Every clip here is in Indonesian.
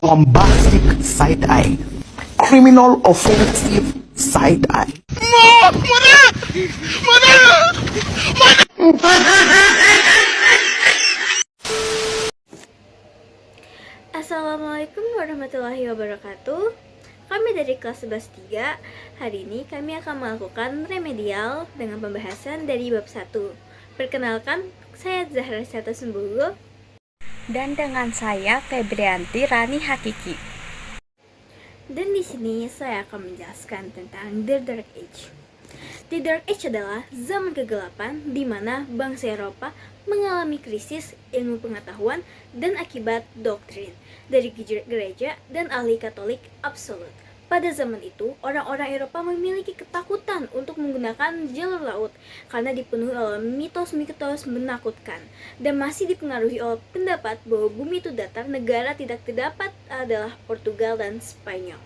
bombastic side eye, criminal offensive side eye. Assalamualaikum warahmatullahi wabarakatuh. Kami dari kelas 11-3. Hari ini kami akan melakukan remedial dengan pembahasan dari bab 1. Perkenalkan, saya Zahra Sata Sembulu. Dan dengan saya Febrianti Rani Hakiki. Dan di sini saya akan menjelaskan tentang The Dark Age. The Dark Age adalah zaman kegelapan di mana bangsa Eropa mengalami krisis ilmu pengetahuan dan akibat doktrin dari gereja dan ahli Katolik absolut. Pada zaman itu, orang-orang Eropa memiliki ketakutan untuk menggunakan jalur laut karena dipenuhi oleh mitos-mitos menakutkan dan masih dipengaruhi oleh pendapat bahwa bumi itu datar, negara tidak terdapat adalah Portugal dan Spanyol.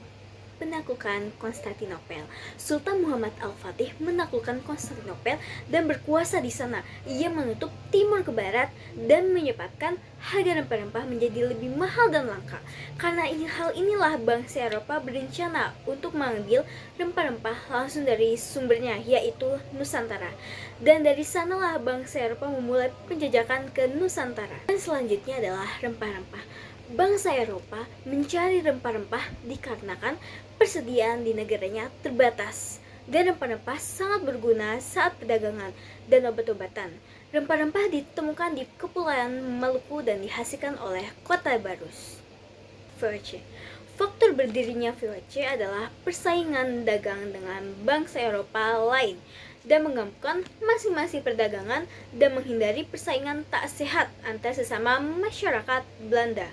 Penaklukan Konstantinopel. Sultan Muhammad Al-Fatih menaklukkan Konstantinopel dan berkuasa di sana. Ia menutup timur ke barat dan menyebabkan harga rempah-rempah menjadi lebih mahal dan langka. Karena hal inilah bangsa Eropa berencana untuk mengambil rempah-rempah langsung dari sumbernya, yaitu Nusantara. Dan dari sanalah bangsa Eropa memulai penjajakan ke Nusantara. Dan selanjutnya adalah rempah-rempah. Bangsa Eropa mencari rempah-rempah dikarenakan persediaan di negaranya terbatas dan rempah-rempah sangat berguna saat perdagangan dan obat-obatan. Rempah-rempah ditemukan di Kepulauan Maluku dan dihasilkan oleh Kota Barus. VOC. Faktor berdirinya VOC adalah persaingan dagang dengan bangsa Eropa lain dan menggabungkan masing-masing perdagangan dan menghindari persaingan tak sehat antar sesama masyarakat Belanda.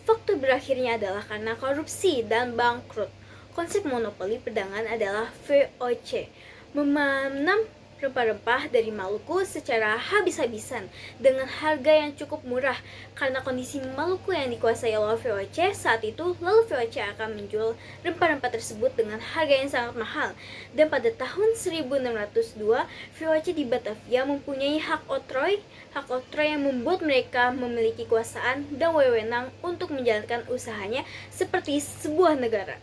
Faktor berakhirnya adalah karena korupsi dan bangkrut. Konsep monopoli perdagangan adalah VOC, memanam rempah-rempah dari Maluku secara habis-habisan dengan harga yang cukup murah. Karena kondisi Maluku yang dikuasai oleh VOC saat itu, lalu VOC akan menjual rempah-rempah tersebut dengan harga yang sangat mahal. Dan pada tahun 1602, VOC di Batavia mempunyai hak oktroy yang membuat mereka memiliki kekuasaan dan wewenang untuk menjalankan usahanya seperti sebuah negara.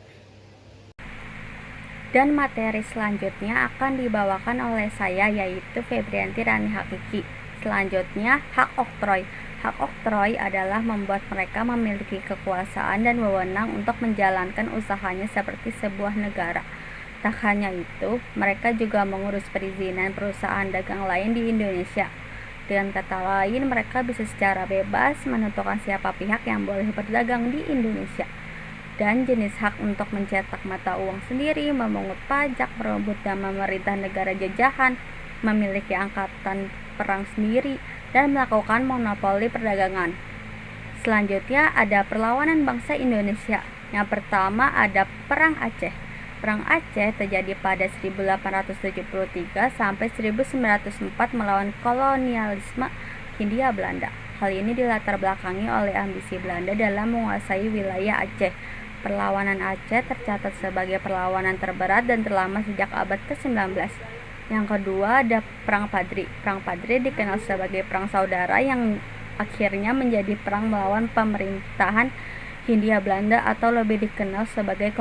Dan materi selanjutnya akan dibawakan oleh saya, yaitu Febrianti Rani Hakiki. Selanjutnya, hak oktroy. Hak oktroy adalah membuat mereka memiliki kekuasaan dan wewenang untuk menjalankan usahanya seperti sebuah negara. Tak hanya itu, mereka juga mengurus perizinan perusahaan dagang lain di Indonesia. Dengan kata lain, mereka bisa secara bebas menentukan siapa pihak yang boleh berdagang di Indonesia. Dan jenis hak untuk mencetak mata uang sendiri, memungut pajak, merebut dan memerintah negara jajahan, memiliki angkatan perang sendiri, dan melakukan monopoli perdagangan. Selanjutnya ada perlawanan bangsa Indonesia. Yang pertama ada Perang Aceh. Perang Aceh terjadi pada 1873 sampai 1904 melawan kolonialisme Hindia Belanda. Hal ini dilatar belakangi oleh ambisi Belanda dalam menguasai wilayah Aceh. Perlawanan Aceh tercatat sebagai perlawanan terberat dan terlama sejak abad ke-19. Yang kedua ada Perang Padri. Perang Padri dikenal sebagai perang saudara yang akhirnya menjadi perang melawan pemerintahan Hindia Belanda atau lebih dikenal sebagai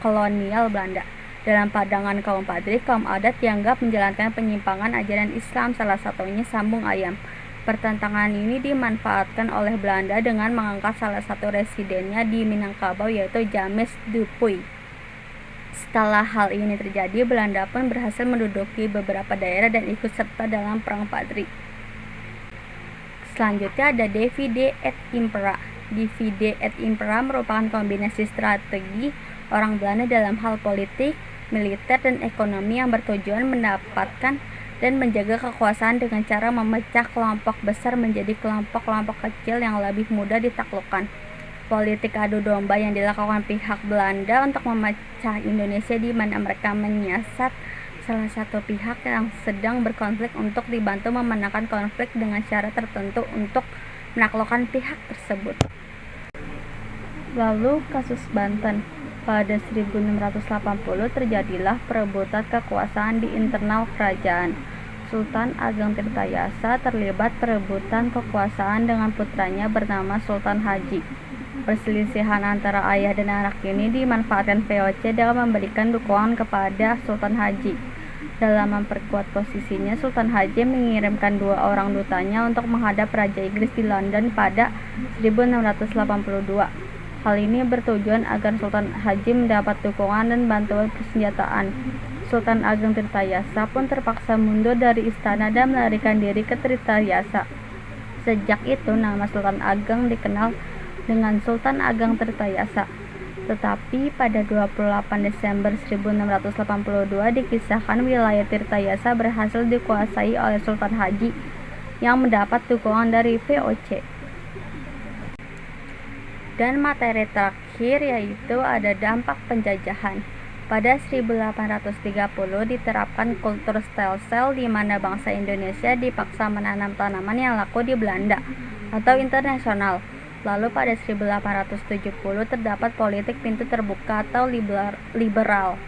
kolonial Belanda. Dalam pandangan kaum Padri, kaum adat dianggap menjalankan penyimpangan ajaran Islam, salah satunya sambung ayam. Pertentangan ini dimanfaatkan oleh Belanda dengan mengangkat salah satu residennya di Minangkabau, yaitu James Dupuy. Setelah hal ini terjadi, Belanda pun berhasil menduduki beberapa daerah dan ikut serta dalam Perang Padri. Selanjutnya ada Divide et Impera. Divide et Impera merupakan kombinasi strategi orang Belanda dalam hal politik, militer, dan ekonomi yang bertujuan mendapatkan dan menjaga kekuasaan dengan cara memecah kelompok besar menjadi kelompok-kelompok kecil yang lebih mudah ditaklukkan. Politik adu domba yang dilakukan pihak Belanda untuk memecah Indonesia, di mana mereka menyasar salah satu pihak yang sedang berkonflik untuk dibantu memenangkan konflik dengan cara tertentu untuk menaklukkan pihak tersebut. Lalu kasus Banten. Pada 1680 terjadilah perebutan kekuasaan di internal kerajaan. Sultan Ageng Tirtayasa terlibat perebutan kekuasaan dengan putranya bernama Sultan Haji. Perselisihan antara ayah dan anak ini dimanfaatkan VOC dalam memberikan dukungan kepada Sultan Haji. Dalam memperkuat posisinya, Sultan Haji mengirimkan 2 orang dutanya untuk menghadap Raja Inggris di London pada 1682. Hal ini bertujuan agar Sultan Haji mendapat dukungan dan bantuan persenjataan. Sultan Ageng Tirtayasa pun terpaksa mundur dari istana dan melarikan diri ke Tirtayasa. Sejak itu, nama Sultan Ageng dikenal dengan Sultan Ageng Tirtayasa. Tetapi pada 28 Desember 1682 dikisahkan wilayah Tirtayasa berhasil dikuasai oleh Sultan Haji yang mendapat dukungan dari VOC. Dan materi terakhir yaitu ada dampak penjajahan. Pada 1830 diterapkan kultur stelsel di mana bangsa Indonesia dipaksa menanam tanaman yang laku di Belanda atau internasional. Lalu pada 1870 terdapat politik pintu terbuka atau liberal.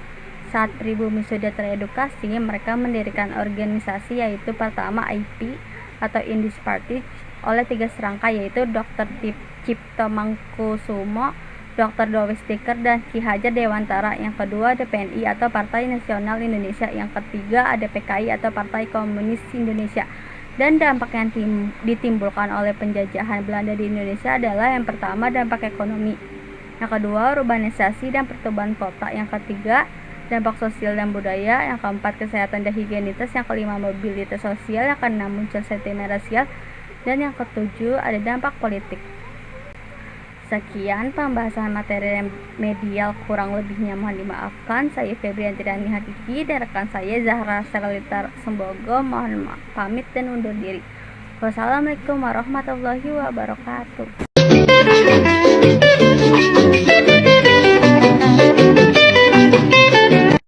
Saat pribumi sudah teredukasi, mereka mendirikan organisasi yaitu pertama IP atau Indies Party oleh 3 serangka yaitu Dr. Cipto Mangkusumo, Dr. Dovis Diker, dan Ki Hajar Dewantara. Yang kedua ada PNI atau Partai Nasional Indonesia. Yang ketiga ada PKI atau Partai Komunis Indonesia. Dan dampak yang ditimbulkan oleh penjajahan Belanda di Indonesia adalah yang pertama dampak ekonomi, yang kedua urbanisasi dan pertumbuhan kota, yang ketiga dampak sosial dan budaya, yang keempat kesehatan dan higienitas, yang kelima mobilitas sosial, yang keenam muncul sentimen rasial, dan yang ketujuh ada dampak politik. Sekian pembahasan materi remedial, kurang lebihnya mohon dimaafkan. Saya Febrianti Rani Hakiki dan rekan saya Zahra Serlita Sembogo mohon pamit dan undur diri. Wassalamualaikum warahmatullahi wabarakatuh.